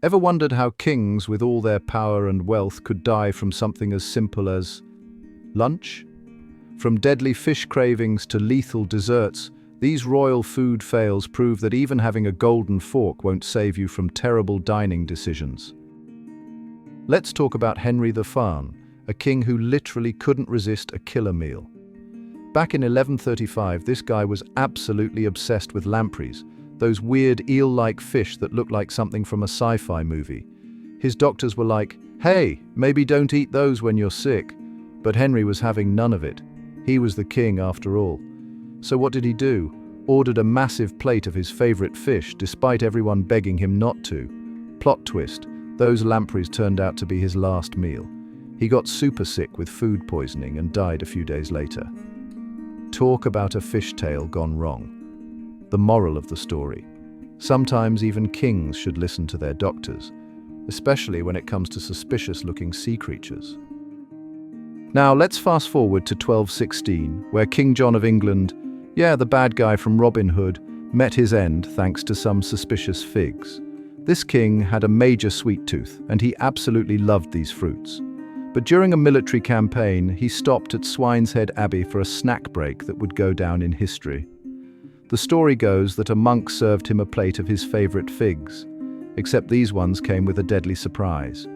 Ever wondered how kings, with all their power and wealth, could die from something as simple as lunch? From deadly fish cravings to lethal desserts, these royal food fails prove that even having a golden fork won't save you from terrible dining decisions. Let's talk about Henry the Fawn, a king who literally couldn't resist a killer meal. Back in 1135, this guy was absolutely obsessed with lampreys, those weird eel-like fish that look like something from a sci-fi movie. His doctors were like, "Hey, maybe don't eat those when you're sick." But Henry was having none of it. He was the king after all. So what did he do? Ordered a massive plate of his favorite fish, despite everyone begging him not to. Plot twist, those lampreys turned out to be his last meal. He got super sick with food poisoning and died a few days later. Talk about a fishtail gone wrong. The moral of the story: sometimes even kings should listen to their doctors, especially when it comes to suspicious-looking sea creatures. Now let's fast forward to 1216, where King John of England, the bad guy from Robin Hood, met his end thanks to some suspicious figs. This king had a major sweet tooth, and he absolutely loved these fruits. But during a military campaign, he stopped at Swineshead Abbey for a snack break that would go down in history. The story goes that a monk served him a plate of his favorite figs, except these ones came with a deadly surprise.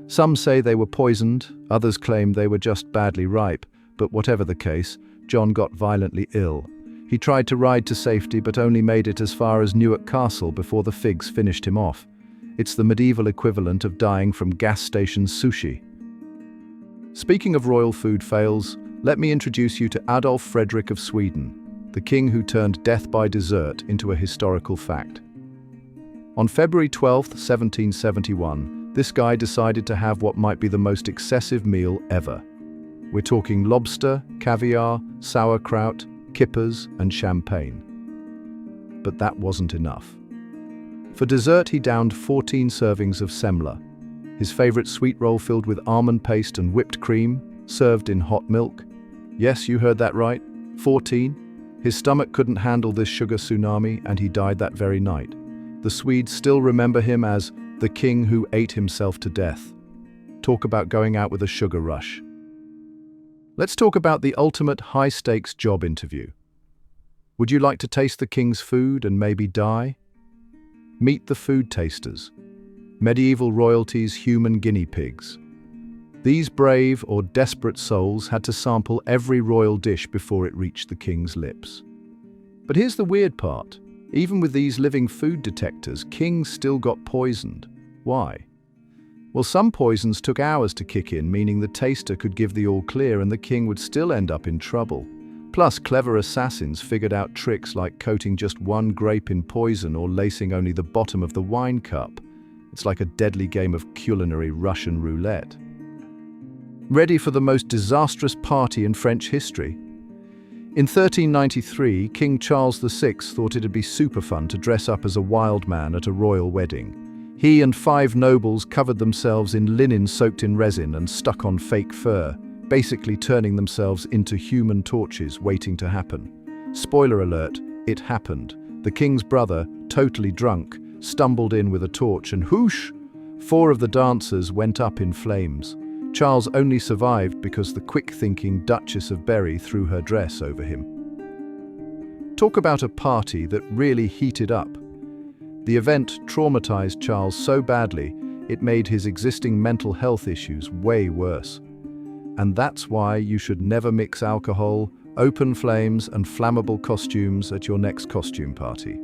Some say they were poisoned, others claim they were just badly ripe, but whatever the case, John got violently ill. He tried to ride to safety but only made it as far as Newark Castle before the figs finished him off. It's the medieval equivalent of dying from gas station sushi. Speaking of royal food fails, let me introduce you to Adolf Fredrik of Sweden, the king who turned death by dessert into a historical fact. On February 12, 1771, this guy decided to have what might be the most excessive meal ever. We're talking lobster, caviar, sauerkraut, kippers, and champagne. But that wasn't enough. For dessert, he downed 14 servings of semla, his favorite sweet roll filled with almond paste and whipped cream, served in hot milk. Yes, you heard that right, 14. His stomach couldn't handle this sugar tsunami, and he died that very night. The Swedes still remember him as the king who ate himself to death. Talk about going out with a sugar rush. Let's talk about the ultimate high-stakes job interview. Would you like to taste the king's food and maybe die? Meet the food tasters, medieval royalty's human guinea pigs. These brave or desperate souls had to sample every royal dish before it reached the king's lips. But here's the weird part. Even with these living food detectors, kings still got poisoned. Why? Well, some poisons took hours to kick in, meaning the taster could give the all clear and the king would still end up in trouble. Plus, clever assassins figured out tricks like coating just one grape in poison or lacing only the bottom of the wine cup. It's like a deadly game of culinary Russian roulette. Ready for the most disastrous party in French history? In 1393, King Charles VI thought it'd be super fun to dress up as a wild man at a royal wedding. He and 5 nobles covered themselves in linen soaked in resin and stuck on fake fur, basically turning themselves into human torches waiting to happen. Spoiler alert, it happened. The king's brother, totally drunk, stumbled in with a torch and whoosh! 4 of the dancers went up in flames. Charles only survived because the quick-thinking Duchess of Berry threw her dress over him. Talk about a party that really heated up. The event traumatized Charles so badly, it made his existing mental health issues way worse. And that's why you should never mix alcohol, open flames, and flammable costumes at your next costume party.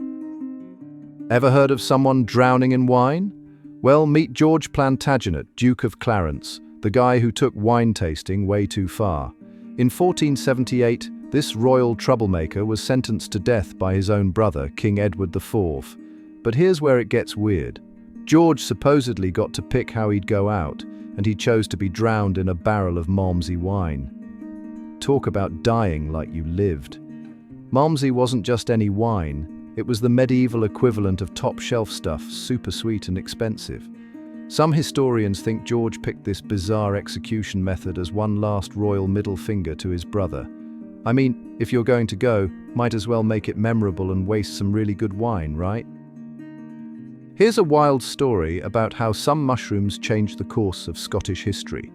Ever heard of someone drowning in wine? Well, meet George Plantagenet, Duke of Clarence, the guy who took wine tasting way too far. In 1478, this royal troublemaker was sentenced to death by his own brother, King Edward IV. But here's where it gets weird. George supposedly got to pick how he'd go out, and he chose to be drowned in a barrel of Malmsey wine. Talk about dying like you lived. Malmsey wasn't just any wine, it was the medieval equivalent of top-shelf stuff, super sweet and expensive. Some historians think George picked this bizarre execution method as one last royal middle finger to his brother. I mean, if you're going to go, might as well make it memorable and waste some really good wine, right? Here's a wild story about how some mushrooms changed the course of Scottish history.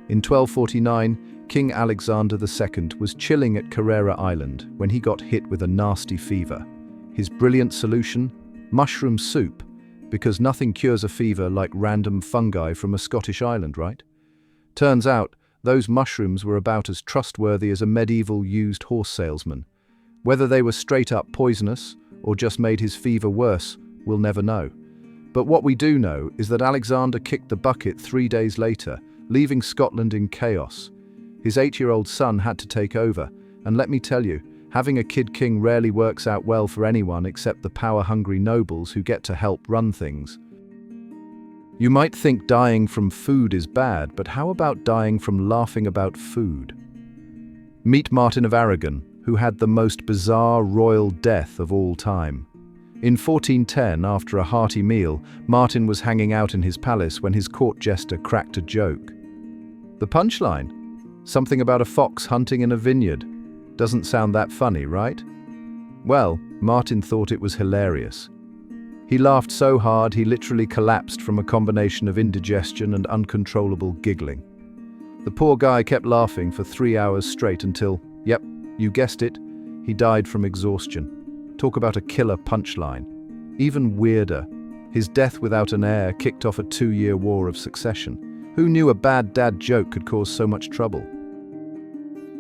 In 1249, King Alexander II was chilling at Carrera Island when he got hit with a nasty fever. His brilliant solution? Mushroom soup, because nothing cures a fever like random fungi from a Scottish island, right? Turns out, those mushrooms were about as trustworthy as a medieval used horse salesman. Whether they were straight up poisonous or just made his fever worse, we'll never know. But what we do know is that Alexander kicked the bucket 3 days later, leaving Scotland in chaos. His 8-year-old son had to take over, and let me tell you, having a kid king rarely works out well for anyone except the power-hungry nobles who get to help run things. You might think dying from food is bad, but how about dying from laughing about food? Meet Martin of Aragon, who had the most bizarre royal death of all time. In 1410, after a hearty meal, Martin was hanging out in his palace when his court jester cracked a joke. The punchline? Something about a fox hunting in a vineyard. Doesn't sound that funny, right? Well, Martin thought it was hilarious. He laughed so hard he literally collapsed from a combination of indigestion and uncontrollable giggling. The poor guy kept laughing for 3 hours straight until, yep, you guessed it, he died from exhaustion. Talk about a killer punchline. Even weirder, his death without an heir kicked off a 2-year war of succession. Who knew a bad dad joke could cause so much trouble?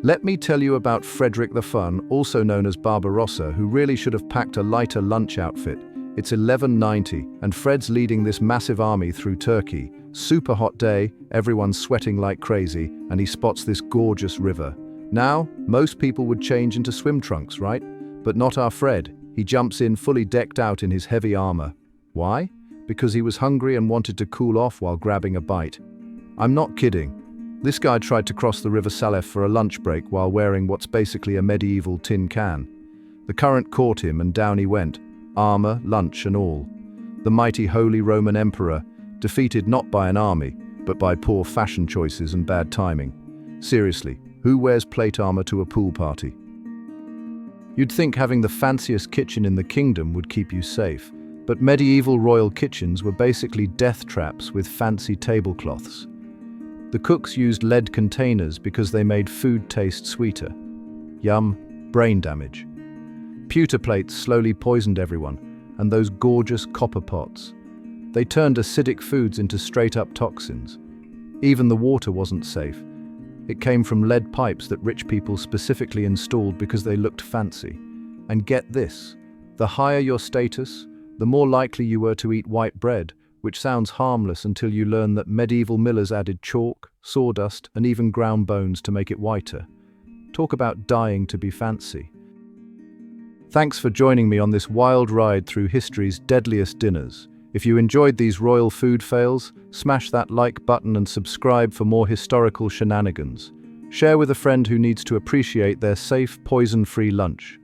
Let me tell you about Frederick the Fun, also known as Barbarossa, who really should have packed a lighter lunch outfit. It's 1190, and Fred's leading this massive army through Turkey. Super hot day, everyone's sweating like crazy, and he spots this gorgeous river. Now, most people would change into swim trunks, right? But not our Fred. He jumps in fully decked out in his heavy armor. Why? Because he was hungry and wanted to cool off while grabbing a bite. I'm not kidding. This guy tried to cross the River Salef for a lunch break while wearing what's basically a medieval tin can. The current caught him and down he went, armor, lunch and all. The mighty Holy Roman Emperor, defeated not by an army, but by poor fashion choices and bad timing. Seriously, who wears plate armor to a pool party? You'd think having the fanciest kitchen in the kingdom would keep you safe, but medieval royal kitchens were basically death traps with fancy tablecloths. The cooks used lead containers because they made food taste sweeter. Yum, brain damage. Pewter plates slowly poisoned everyone, and those gorgeous copper pots. They turned acidic foods into straight-up toxins. Even the water wasn't safe. It came from lead pipes that rich people specifically installed because they looked fancy. And get this, the higher your status, the more likely you were to eat white bread, which sounds harmless until you learn that medieval millers added chalk, sawdust, and even ground bones to make it whiter. Talk about dying to be fancy. Thanks for joining me on this wild ride through history's deadliest dinners. If you enjoyed these royal food fails, smash that like button and subscribe for more historical shenanigans. Share with a friend who needs to appreciate their safe, poison-free lunch.